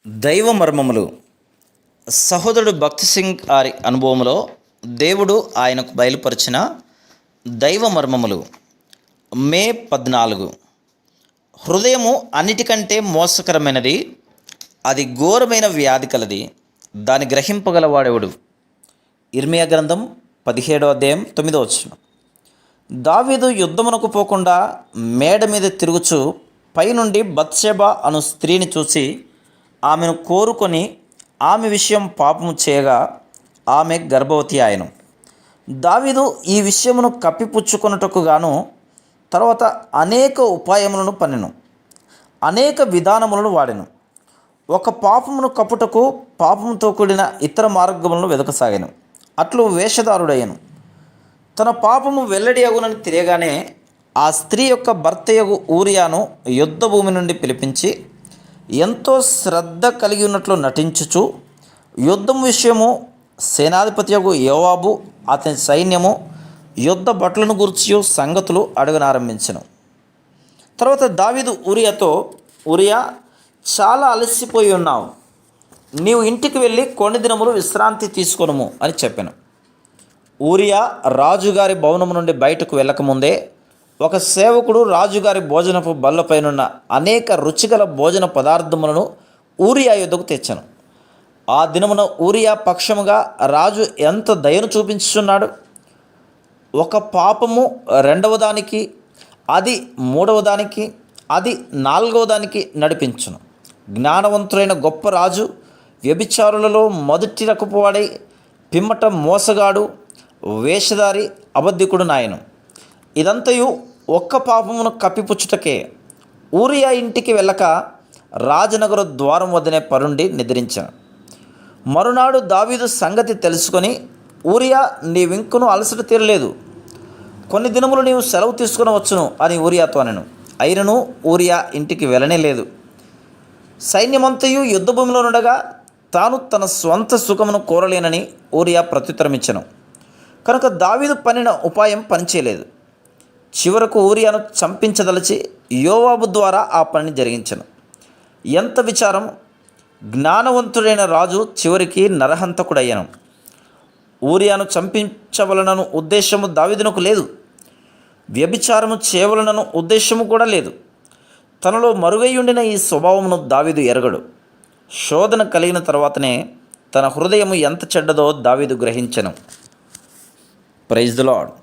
దైవ మర్మములు. సహోదరుడు భక్తి సింగ్ గారి అనుభవంలో దేవుడు ఆయనకు బయలుపరిచిన దైవ మర్మములు. మే 14. హృదయము అన్నిటికంటే మోసకరమైనది, అది ఘోరమైన వ్యాధి కలది, దాన్ని గ్రహింపగలవాడెవడు? ఇర్మియా గ్రంథం 17వ అధ్యాయం 9వ వచనం. దావీదు యుద్ధమునకు పోకుండా మేడ మీద తిరుగుచు పైనుండి బత్షెబా అను స్త్రీని చూసి ఆమెను కోరుకొని ఆమె విషయం పాపము చేయగా ఆమె గర్భవతి ఆయను. దావీదు ఈ విషయమును కప్పిపుచ్చుకొనుటకు గాను తర్వాత అనేక ఉపాయములను పన్నెను, అనేక విధానములను వాడెను. ఒక పాపమును కప్పుటకు పాపముతో కూడిన ఇతర మార్గములను వెదకసాగాను. అట్లు వేషధారుడయ్యను. తన పాపము వెల్లడి అగునని తెలియగానే ఆ స్త్రీ యొక్క భర్తయగు ఊరియాను యుద్ధ భూమి నుండి పిలిపించి ఎంతో శ్రద్ధ కలిగి ఉన్నట్లు నటించుచు యుద్ధం విషయము సేనాధిపతియగు యోవాబు అతని సైన్యము యుద్ధ భటులను గురించి సంగతులు అడగనారంభించెను. తర్వాత దావీదు ఊరియాతో, ఊరియా, చాలా అలసిపోయి ఉన్నావు, నీవు ఇంటికి వెళ్ళి కొన్ని దినములు విశ్రాంతి తీసుకొనుము అని చెప్పాను. ఊరియా రాజుగారి భవనము నుండి బయటకు వెళ్ళకముందే ఒక సేవకుడు రాజుగారి భోజనపు బల్లపైనున్న అనేక రుచిగల భోజన పదార్థములను ఊరియా యుద్ధకు తెచ్చాను. ఆ దినమున ఊరియా పక్షముగా రాజు ఎంత దయను చూపించుచున్నాడు. ఒక పాపము రెండవ దానికి, అది మూడవ దానికి, అది నాలుగవ దానికి నడిపించును. జ్ఞానవంతులైన గొప్ప రాజు వ్యభిచారులలో మొదటి రకపువాడై పిమ్మట మోసగాడు, వేషధారి, అబద్ధికుడు నాయను. ఇదంతయు ఒక్క పాపమును కప్పిపుచ్చుటకే. ఊరియా ఇంటికి వెళ్ళక రాజనగర ద్వారం వద్దనే పరుండి నిద్రించాను. మరునాడు దావీదు సంగతి తెలుసుకొని, ఊరియా, నీవింకను అలసట తీరలేదు, కొన్ని దినములు నీవు సెలవు తీసుకునవచ్చును అని ఊరియాతో అనెను. అయినను ఊరియా ఇంటికి వెళ్ళనే లేదు. సైన్యమంతయు యుద్ధభూమిలో నుండగా తాను తన స్వంత సుఖమును కోరలేనని ఊరియా ప్రత్యుత్తరమిచ్చెను. కనుక దావీదు పన్నిన ఉపాయం పనిచేయలేదు. చివరకు ఊరియాను చంపించదలిచి యోవాబు ద్వారా ఆ పనిని జరిగించెను. ఎంత విచారం! జ్ఞానవంతుడైన రాజు చివరికి నరహంతకుడయ్యను. ఊరియాను చంపించవలనను ఉద్దేశము దావీదునకు లేదు. వ్యభిచారము చేయవలనను ఉద్దేశము కూడా లేదు. తనలో మరుగైయుండిన ఈ స్వభావమును దావీదు ఎరగడు. శోధన కలిగిన తర్వాతనే తన హృదయము ఎంత చెడ్డదో దావీదు గ్రహించెను. Praise the lord.